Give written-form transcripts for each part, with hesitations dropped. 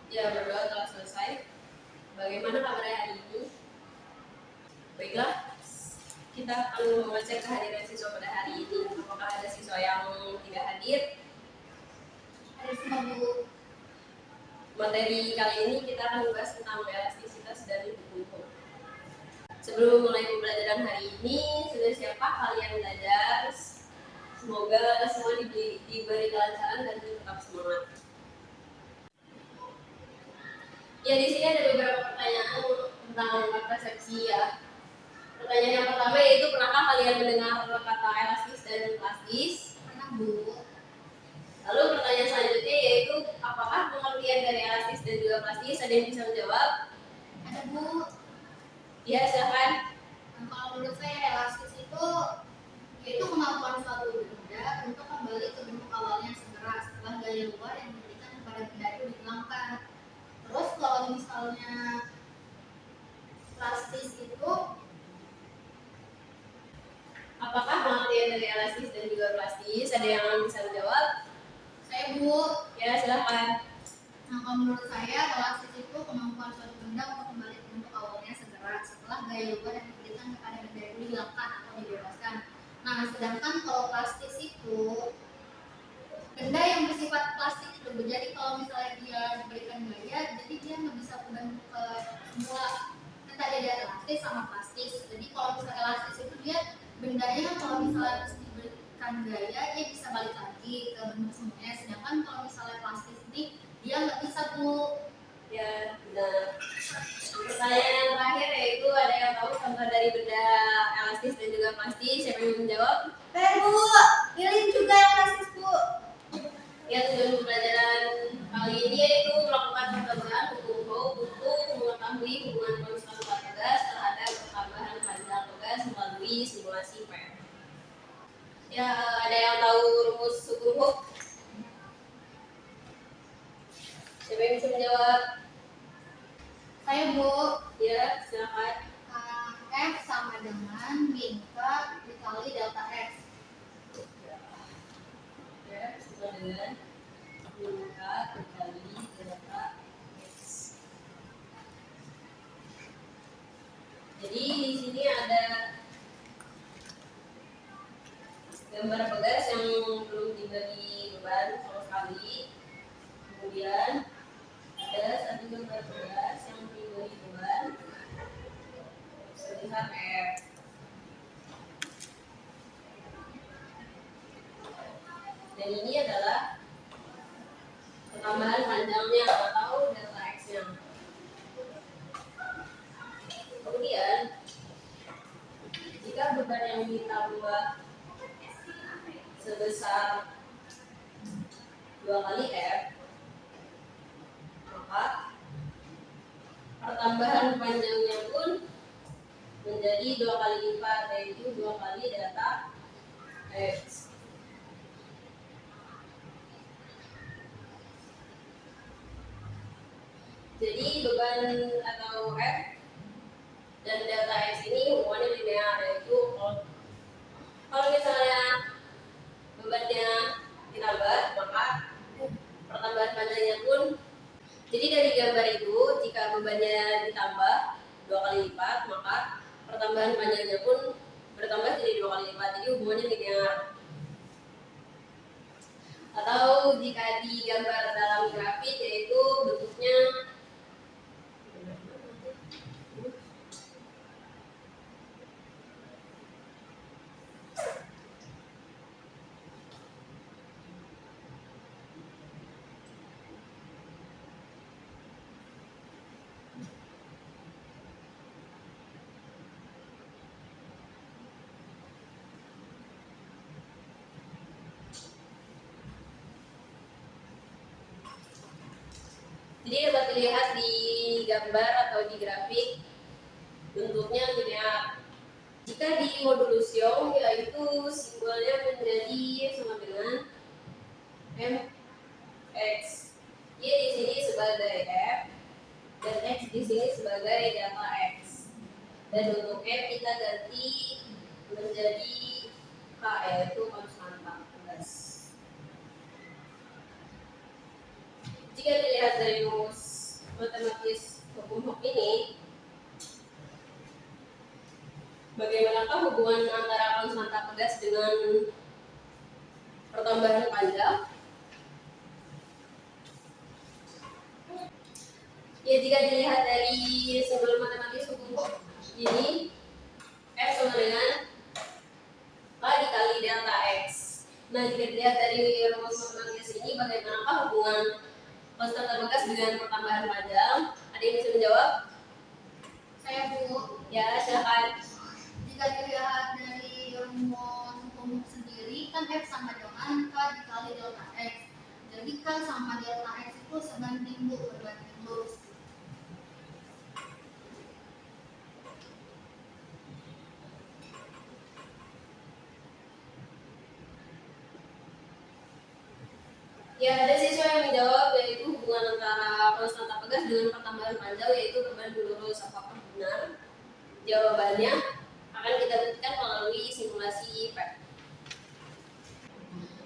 Ya, berdoa telah selesai. Bagaimana kabar hari ini? Baiklah, kita akan mengecek kehadiran siswa pada hari ini. Apakah ada siswa yang tidak hadir? Ada semua Bu. Materi kali ini kita akan membahas tentang elastisitas dan hukum. Sebelum mulai pembelajaran hari ini, sudah siapkah kalian belajar? Semoga semua diberi kelancaran dan tetap semangat. Ya, di sini ada beberapa pertanyaan tentang persepsi ya. Pertanyaan yang pertama yaitu, pernahkah kalian mendengar kata elastis dan plastis? Pernah Bu. Lalu pertanyaan selanjutnya yaitu, apakah pengertian dari elastis dan juga plastis? Ada yang bisa menjawab? Ada Bu. Ya, silakan. Kalau menurut saya elastis itu yaitu kemampuan suatu benda untuk kembali ke bentuk awalnya segera setelah gaya luar yang diberikan kepada benda itu dihilangkan. Terus kalau misalnya plastis itu, apakah pengertian dari elastis dan juga plastis? Ada yang bisa menjawab? saya Bu. Ya, silakan. Nah, kalau menurut saya elastis itu kemampuan suatu benda untuk kembali ke bentuk awalnya segera setelah gaya luar yang diberikan kepada benda itu dihilangkan atau dibebaskan. Nah, sedangkan kalau plastis itu benda yang bersifat plastik itu, jadi kalau misalnya dia diberikan gaya, jadi dia nggak bisa berbentuk ke semula. Kan tadi ada elastis sama plastis. Jadi kalau misalnya elastis itu dia bendanya kalau misalnya harus diberikan gaya, dia bisa balik lagi ke bentuk semulanya. Sedangkan kalau misalnya plastis ini dia nggak bisa Bu. Ya, benar. Pertanyaan yang terakhir yaitu, ada yang tahu contoh dari benda elastis dan juga plastis? Siapa yang menjawab? Bu, pilih juga yang elastis Bu. Ya, tujuan pembelajaran kali ini yaitu melakukan percobaan untuk mengetahui hubungan konstantan gas terhadap pertambahan panjang gas melalui simulasi PR. Ya, ada yang tahu rumus hukum Hooke? Siapa yang bisa menjawab? Saya Bu. Ya, silakan. F sama dengan bingka dikali delta X. Ya, sama dengan bingka dikali delta X. Jadi di sini ada gambar pegas yang belum diberi beban sama sekali. Kemudian ada satu gambar pegas yang diberi beban sebesar F. Dan ini adalah pertambahan panjangnya atau delta X-nya. Kemudian jika beban yang ditambah sebesar 2 kali F, maka pertambahan panjangnya pun menjadi 2 kali lipat, yaitu 2 kali delta X. Jadi beban atau F dan delta X ini hubungannya linear, yaitu kalau misalnya bebannya ditambah, maka pertambahan panjangnya pun. Jadi dari gambar itu, jika bebannya ditambah 2 kali lipat, maka pertambahan panjangnya pun bertambah jadi 2 kali lipat. Jadi hubungannya linear. Atau jika digambar dalam grafik, yaitu bentuknya jadi dapat dilihat di gambar atau di grafik bentuknya linear. Jika di modulus Young, yaitu simbolnya menjadi sama dengan mx. Y di sini sebagai F dan X di sini sebagai delta X. Dan untuk F kita ganti menjadi K, yaitu konstanta gas. Jika dilihat dari rumus matematis hukum ini, bagaimanakah hubungan antara konstanta pegas dengan pertambahan panjang? Ya, jika dilihat dari simbol matematis hukum ini, F sama dengan K dikali delta X. Nah, jika dilihat dari rumus matematis ini, bagaimanakah hubungan konstanta pegas dengan pertambahan panjang? Ada yang bisa menjawab? Saya Bu. Ya, silakan. Jika dilihat dari rumus hukum sendiri kan F sama dengan K dikali delta X. Jadi K sama delta X itu sebanding Bu, berbanding lurus. Ya, ada siswa yang menjawab yaitu hubungan antara konstanta pegas dengan pertambahan panjang yaitu berbanding lurus. Apakah benar? Jawabannya akan kita buktikan melalui simulasi IPET.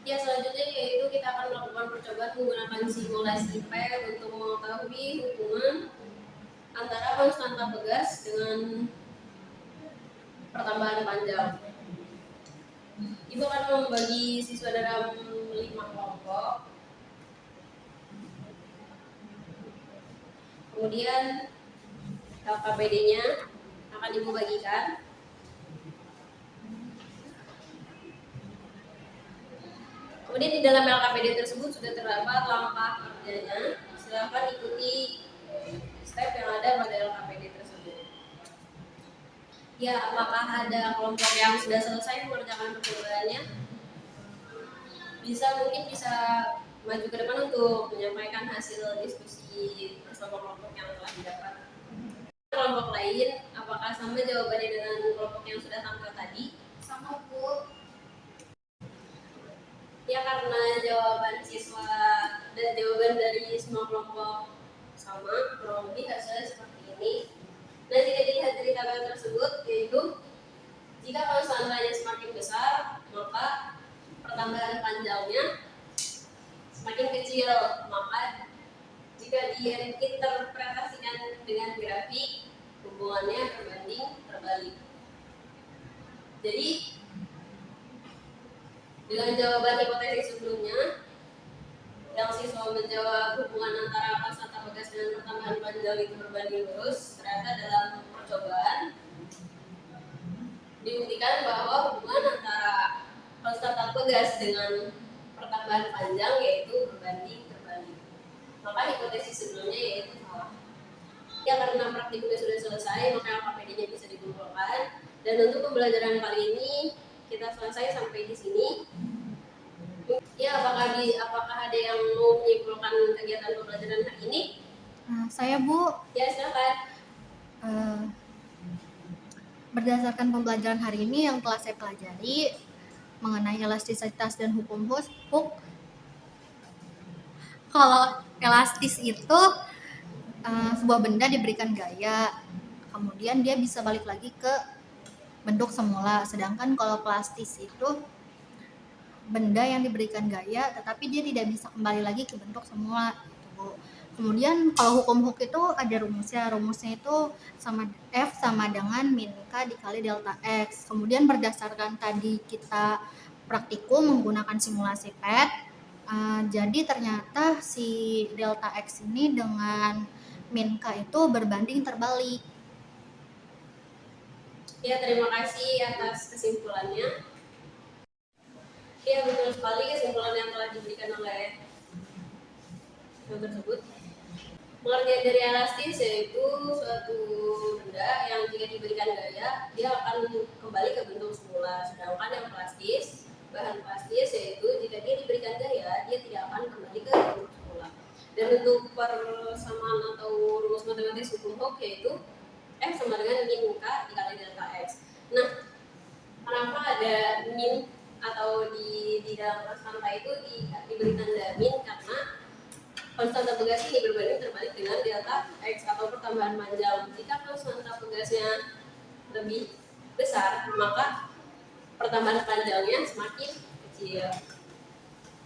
Ya, selanjutnya yaitu kita akan melakukan percobaan menggunakan simulasi IPET untuk mengetahui hubungan antara konstanta pegas dengan pertambahan panjang. Ibu akan membagi siswa dalam 5 kelompok. Kemudian LKPD-nya akan Ibu bagikan. Kemudian di dalam LKPD tersebut sudah terdapat langkah kerjanya. Silakan ikuti step yang ada pada LKPD tersebut. Ya, apakah ada kelompok yang sudah selesai mengerjakan percobaannya? Mungkin bisa maju ke depan untuk menyampaikan hasil diskusi bersama kelompok yang telah didapat. Kelompok lain, apakah sama jawabannya dengan kelompok yang sudah tampil tadi? Sama Bu. Ya, karena jawaban siswa dan jawaban dari semua kelompok sama, kurang lebih hasilnya seperti ini. Nah, jika dilihat dari tabel tersebut, yaitu jika konstantanya semakin besar, maka pertambahan panjangnya semakin kecil. Maka jika diinterpretasikan dengan grafik, hubungannya berbanding terbalik. Jadi dengan jawaban hipotesis sebelumnya, yang siswa menjawab hubungan antara konstanta pegas dengan pertambahan panjang itu berbanding lurus, ternyata dalam percobaan dibuktikan bahwa hubungan antara konstanta pegas dengan pertambahan panjang yaitu berbanding terbalik. Maka hipotesis sebelumnya yaitu salah. Ya, karena praktikumnya sudah selesai, maka LKPD-nya bisa dikumpulkan. Dan untuk pembelajaran kali ini kita selesai sampai di sini. Ya, apakah ada yang mau menyimpulkan kegiatan pembelajaran hari ini? Saya Bu. Ya, silakan. Berdasarkan pembelajaran hari ini yang telah saya pelajari mengenai elastisitas dan hukum Hooke, kalau elastis itu sebuah benda diberikan gaya, kemudian dia bisa balik lagi ke bentuk semula. Sedangkan kalau plastis itu benda yang diberikan gaya tetapi dia tidak bisa kembali lagi ke bentuk semula gitu. Kemudian kalau hukum Hooke itu ada rumusnya itu F sama dengan min K dikali delta X. Kemudian berdasarkan tadi kita praktikum menggunakan simulasi PET, jadi ternyata si delta X ini dengan min K itu berbanding terbalik. Ya, terima kasih atas kesimpulannya. Ya, betul sekali kesimpulan yang telah diberikan oleh yang tersebut. Pengertian dari elastis yaitu suatu benda yang jika diberikan gaya, dia akan kembali ke bentuk semula. Sedangkan yang plastis, bahan plastis yaitu jika dia diberikan gaya, dia tidak akan kembali ke bentuk semula. Dan untuk persamaan atau rumus matematis hukum Hooke yaitu F sama dengan min K dikali delta X. Nah, kenapa ada min atau di dalam konstanta itu diberi tanda min? Karena konstanta pegas ini berbanding terbalik dengan delta X atau pertambahan panjang. Jika konstanta pegasnya lebih besar, maka pertambahan panjangnya semakin kecil.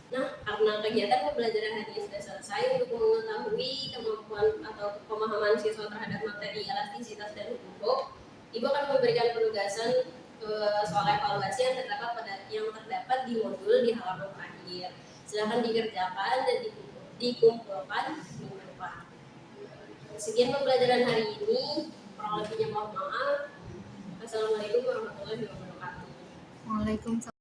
Nah, karena kegiatan pembelajaran hari ini sudah selesai, untuk mengetahui kemampuan atau pemahaman siswa terhadap materi elastisitas dan hukum, Ibu akan memberikan penugasan soal evaluasi yang terdapat di modul di halaman terakhir. Silahkan dikerjakan dan dikumpulkan minggu depan. Sekian pembelajaran hari ini. Kurang lebihnya mohon maaf. Assalamualaikum warahmatullahi wabarakatuh. Waalaikumsalam.